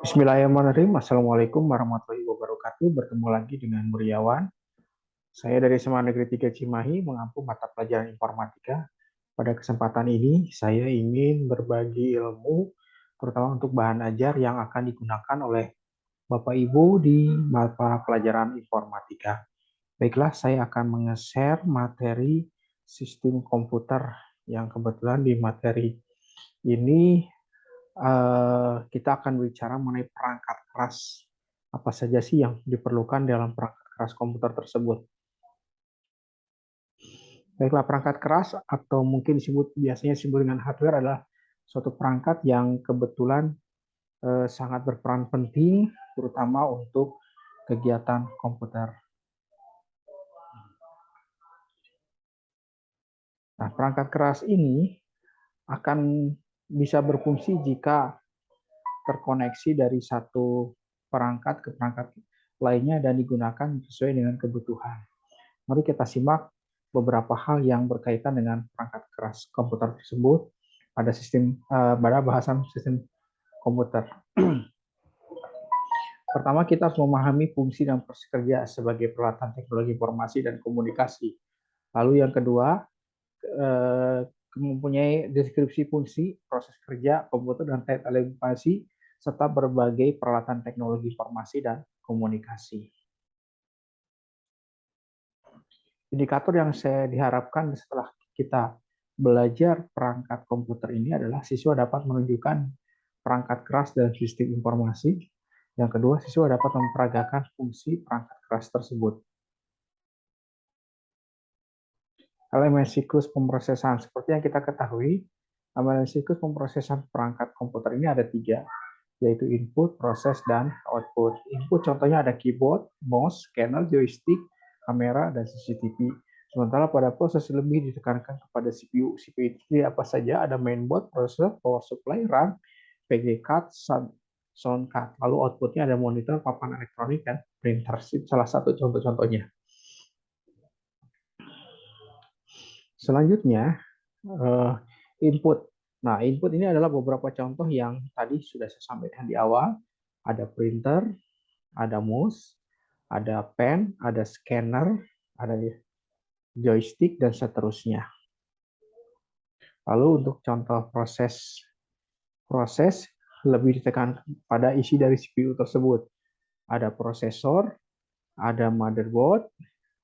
Bismillahirrahmanirrahim. Assalamualaikum warahmatullahi wabarakatuh. Bertemu lagi dengan Muriawan. Saya dari SMA Negeri 3 Cimahi mengampu mata pelajaran informatika. Pada kesempatan ini, saya ingin berbagi ilmu, terutama untuk bahan ajar yang akan digunakan oleh Bapak Ibu di mata pelajaran informatika. Baiklah, saya akan menge-share materi sistem komputer yang kebetulan di materi ini kita akan bicara mengenai perangkat keras. Apa saja sih yang diperlukan dalam perangkat keras komputer tersebut? Baiklah, perangkat keras atau mungkin biasanya disebut dengan hardware adalah suatu perangkat yang kebetulan sangat berperan penting, terutama untuk kegiatan komputer. Nah, perangkat keras ini akan bisa berfungsi jika terkoneksi dari satu perangkat ke perangkat lainnya dan digunakan sesuai dengan kebutuhan. Mari kita simak beberapa hal yang berkaitan dengan perangkat keras komputer tersebut pada bahasan sistem komputer. Pertama, kita harus memahami fungsi dan proses kerja sebagai peralatan teknologi informasi dan komunikasi. Lalu yang kedua, mempunyai deskripsi fungsi, proses kerja komputer dan teknik informasi serta berbagai peralatan teknologi informasi dan komunikasi. Indikator yang saya diharapkan setelah kita belajar perangkat komputer ini adalah siswa dapat menunjukkan perangkat keras dan sistem informasi. Yang kedua, siswa dapat memperagakan fungsi perangkat keras tersebut. Elemen siklus pemrosesan. Seperti yang kita ketahui, elemen siklus pemrosesan perangkat komputer ini ada 3, yaitu input, proses, dan output. Input contohnya ada keyboard, mouse, scanner, joystick, kamera, dan CCTV. Sementara pada proses lebih ditekankan kepada CPU. CPU itu apa saja? Ada mainboard, processor, power supply, RAM, PG card, sound card. Lalu outputnya ada monitor, papan elektronik, dan printer. Salah satu contoh-contohnya. Selanjutnya, input. Nah, input ini adalah beberapa contoh yang tadi sudah saya sampaikan di awal. Ada printer, ada mouse, ada pen, ada scanner, ada joystick, dan seterusnya. Lalu untuk contoh proses lebih ditekan pada isi dari CPU tersebut. Ada prosesor, ada motherboard,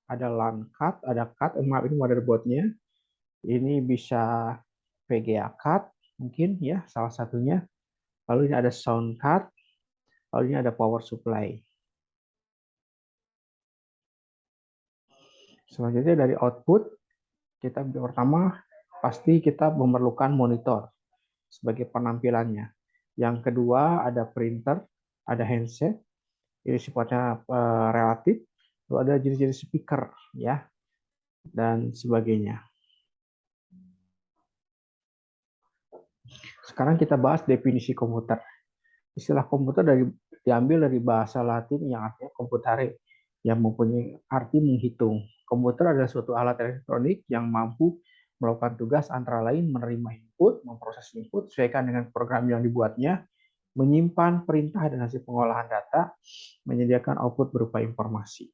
ada LAN card, ada card, maaf ini motherboardnya. Ini bisa VGA card, mungkin ya salah satunya. Lalu ini ada sound card, lalu ini ada power supply. Selanjutnya dari output, kita pertama pasti kita memerlukan monitor sebagai penampilannya. Yang kedua ada printer, ada handset, ini sifatnya relatif, lalu ada jenis-jenis speaker ya dan sebagainya. Sekarang kita bahas definisi komputer. Istilah komputer diambil dari bahasa Latin yang artinya computare, yang mempunyai arti menghitung. Komputer adalah suatu alat elektronik yang mampu melakukan tugas antara lain menerima input, memproses input, sesuaikan dengan program yang dibuatnya, menyimpan perintah dan hasil pengolahan data, menyediakan output berupa informasi.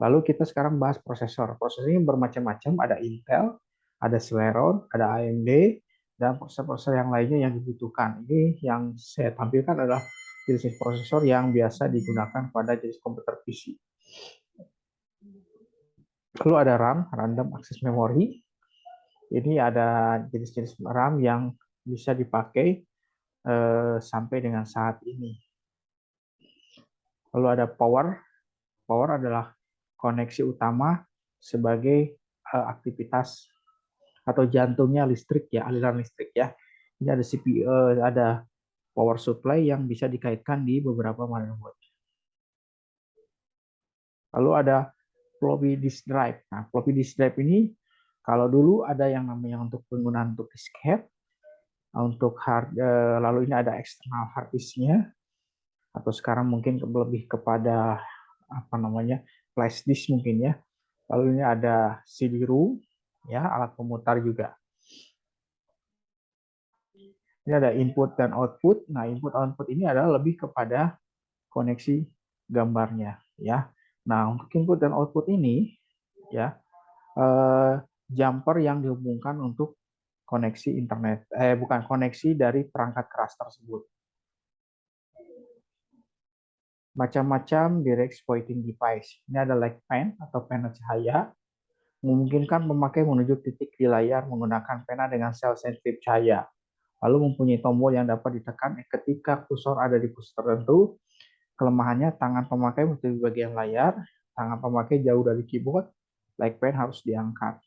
Lalu kita sekarang bahas prosesor. Prosesor ini bermacam-macam, ada Intel, ada Celeron, ada AMD, dan prosesor yang lainnya yang dibutuhkan. Ini yang saya tampilkan adalah jenis prosesor yang biasa digunakan pada jenis komputer PC. Lalu ada RAM, Random Access Memory. Ini ada jenis-jenis RAM yang bisa dipakai sampai dengan saat ini. Lalu ada power. Power adalah koneksi utama sebagai aktivitas atau jantungnya listrik ya, aliran listrik ya. Ini ada CPU, ada power supply yang bisa dikaitkan di beberapa motherboard. Lalu ada floppy disk drive. Nah, floppy disk drive ini kalau dulu ada yang namanya untuk penggunaan untuk disket, untuk lalu ini ada eksternal hard disk-nya, atau sekarang mungkin lebih kepada apa namanya flash disk mungkin ya. Lalu ini ada CD-ROM, ya alat pemutar juga. Ini ada input dan output. Nah, input output ini adalah lebih kepada koneksi gambarnya, ya. Nah, untuk input dan output ini, ya, jumper yang dihubungkan untuk koneksi internet, bukan koneksi dari perangkat keras tersebut. Macam-macam direct pointing device. Ini ada light pen atau pena cahaya, memungkinkan pemakai menuju titik di layar menggunakan pena dengan sel sensitif cahaya. Lalu mempunyai tombol yang dapat ditekan ketika kursor ada di posisi tertentu. Kelemahannya, tangan pemakai menuju bagian layar, tangan pemakai jauh dari keyboard, light pen harus diangkat.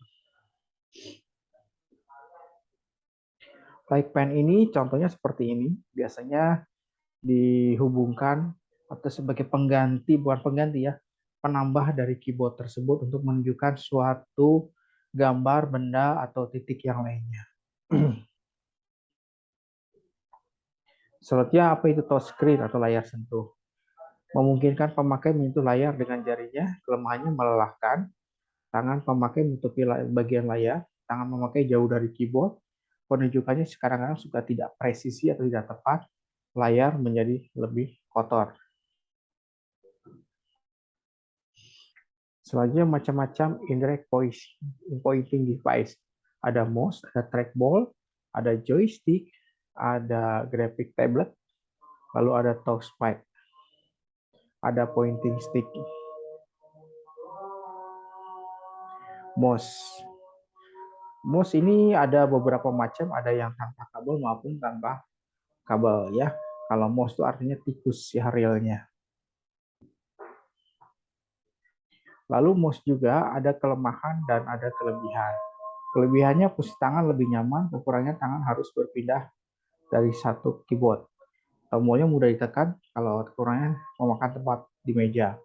Light pen ini contohnya seperti ini, biasanya dihubungkan atau sebagai pengganti, bukan pengganti ya, penambah dari keyboard tersebut untuk menunjukkan suatu gambar, benda, atau titik yang lainnya. Selanjutnya, apa itu touchscreen atau layar sentuh? Memungkinkan pemakai menyentuh layar dengan jarinya, kelemahannya melelahkan, tangan pemakai menutupi bagian layar, tangan pemakai jauh dari keyboard, penunjukannya kadang-kadang suka tidak presisi atau tidak tepat, layar menjadi lebih kotor. Selanjutnya macam-macam indirect pointing device. Ada mouse, ada trackball, ada joystick, ada graphic tablet, lalu ada touchpad, ada pointing stick, mouse. Mouse ini ada beberapa macam, ada yang tanpa kabel maupun tanpa kabel ya. Kalau mouse itu artinya tikus ya realnya. Lalu mouse juga ada kelemahan dan ada kelebihan. Kelebihannya posisi tangan lebih nyaman, kekurangannya tangan harus berpindah dari satu keyboard. Tombolnya mudah ditekan, kalau kekurangannya memakan tempat di meja.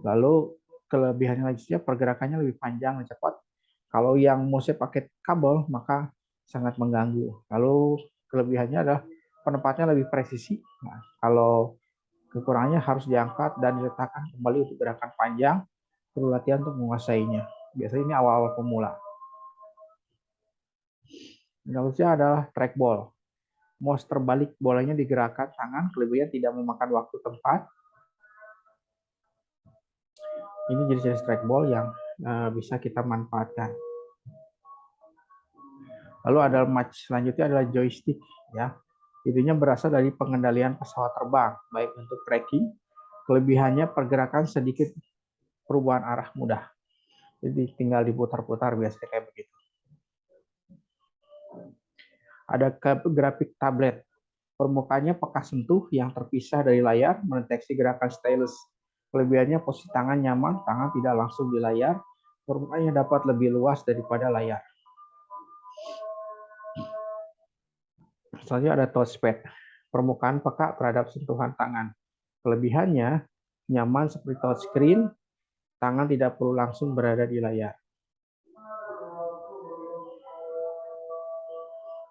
Lalu kelebihannya lagi pergerakannya lebih panjang dan cepat. Kalau yang mouse pakai kabel maka sangat mengganggu. Lalu kelebihannya adalah penempatnya lebih presisi. Nah, kalau kekurangannya harus diangkat dan diletakkan kembali untuk gerakan panjang, perlu latihan untuk menguasainya. Biasanya ini awal-awal pemula. Selanjutnya adalah trackball. Mouse terbalik, bolanya digerakkan tangan, kelebihan tidak memakan waktu tempat. Ini jenis-jenis trackball yang bisa kita manfaatkan. Lalu ada match selanjutnya adalah joystick ya. Intinya berasal dari pengendalian pesawat terbang, baik untuk tracking, kelebihannya pergerakan sedikit perubahan arah mudah. Jadi tinggal diputar-putar biasanya kayak begitu. Ada grafik tablet. Permukaannya peka sentuh yang terpisah dari layar, mendeteksi gerakan stylus. Kelebihannya posisi tangan nyaman, tangan tidak langsung di layar, permukaannya dapat lebih luas daripada layar. Selanjutnya ada touchpad. Permukaan peka terhadap sentuhan tangan. Kelebihannya nyaman seperti touchscreen, tangan tidak perlu langsung berada di layar.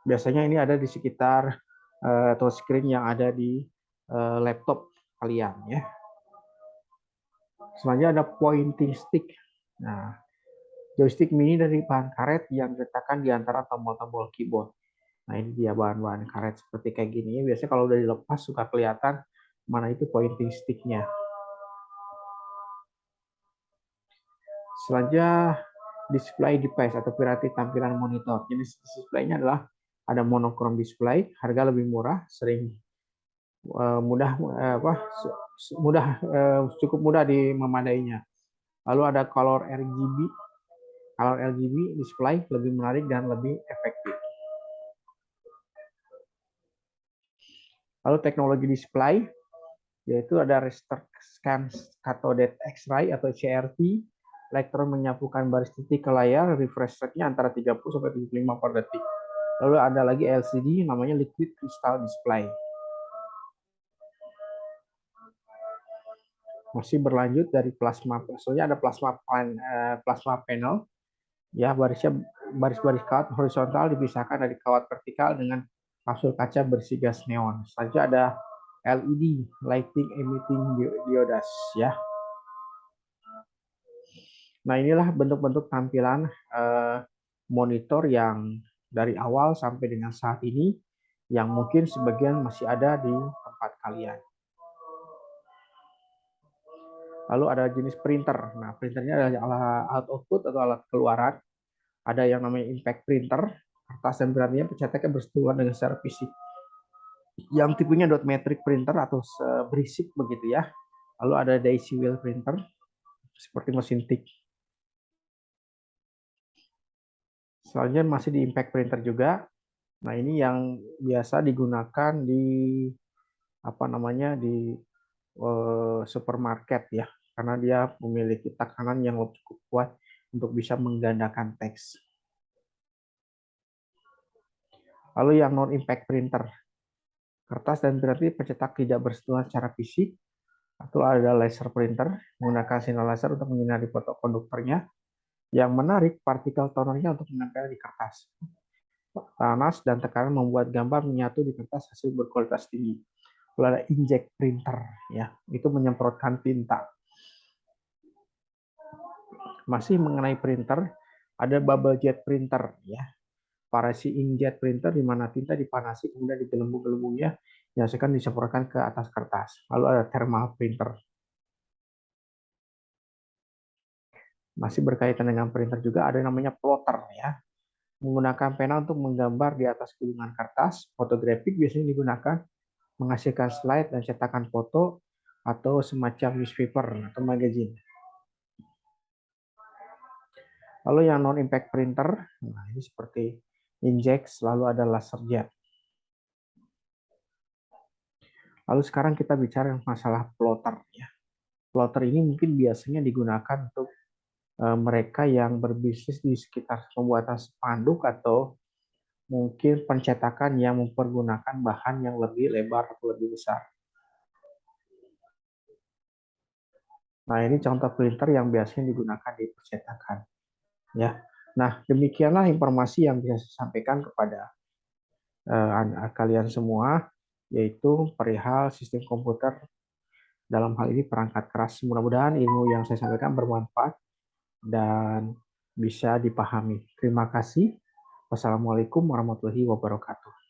Biasanya ini ada di sekitar touchscreen yang ada di laptop kalian ya. Selanjutnya ada pointing stick. Nah, joystick mini dari bahan karet yang diletakkan di antara tombol-tombol keyboard. Nah, ini dia bahan-bahan karet seperti kayak gini. Biasanya kalau udah dilepas suka kelihatan mana itu pointing stick-nya. Selanjutnya display device atau piranti tampilan monitor. Jenis display-nya adalah ada monochrome display, harga lebih murah, sering cukup mudah memadainya. Lalu ada color RGB display lebih menarik dan lebih efektif. Lalu teknologi display yaitu ada raster scan cathode X-ray atau CRT, elektron menyapukan baris titik ke layar, refresh rate-nya antara 30 sampai 75 per detik. Lalu ada lagi LCD namanya liquid crystal display. Masih berlanjut dari plasma, soalnya ada plasma panel ya, baris-baris kawat horizontal dipisahkan dari kawat vertikal dengan kapsul kaca bersih gas neon. Selanjutnya ada LED lighting emitting diodes ya. Nah, inilah bentuk-bentuk tampilan monitor yang dari awal sampai dengan saat ini yang mungkin sebagian masih ada di tempat kalian. Lalu ada jenis printer. Nah, printernya adalah alat output atau alat keluaran. Ada yang namanya impact printer, kertas dan beratnya pencetaknya bersentuhan dengan secara fisik. Yang tipenya dot matrix printer atau berisik begitu ya. Lalu ada daisy wheel printer, seperti mesin tik. Selanjutnya masih di impact printer juga. Nah, ini yang biasa digunakan di supermarket ya, karena dia memiliki tekanan yang cukup kuat untuk bisa menggandakan teks. Lalu yang non impact printer, kertas dan berarti pencetak tidak bersentuhan secara fisik, atau ada laser printer menggunakan sinar laser untuk menyinari fotokonduktornya yang menarik partikel tonernya untuk menempel di kertas. Panas dan tekanan membuat gambar menyatu di kertas hasil berkualitas tinggi. Lalu ada inkjet printer, ya, itu menyemprotkan tinta. Masih mengenai printer, ada bubble jet printer, ya. Variasi inkjet printer di mana tinta dipanasi kemudian digelembung-gelembungnya dihasilkan disemprotkan ke atas kertas. Lalu ada thermal printer. Masih berkaitan dengan printer juga ada yang namanya plotter, ya. Menggunakan pena untuk menggambar di atas gulungan kertas. Fotografik biasanya digunakan menghasilkan slide dan cetakan foto atau semacam newspaper atau magazine. Lalu yang non-impact printer, nah ini seperti inkjet, lalu ada laser jet. Lalu sekarang kita bicara masalah plotter. Ya. Plotter ini mungkin biasanya digunakan untuk mereka yang berbisnis di sekitar pembuatan spanduk atau mungkin pencetakan yang mempergunakan bahan yang lebih lebar atau lebih besar. Nah, ini contoh printer yang biasanya digunakan di percetakan. Ya. Nah, demikianlah informasi yang bisa saya sampaikan kepada kalian semua, yaitu perihal sistem komputer, dalam hal ini perangkat keras. Mudah-mudahan ilmu yang saya sampaikan bermanfaat dan bisa dipahami. Terima kasih. Wassalamualaikum warahmatullahi wabarakatuh.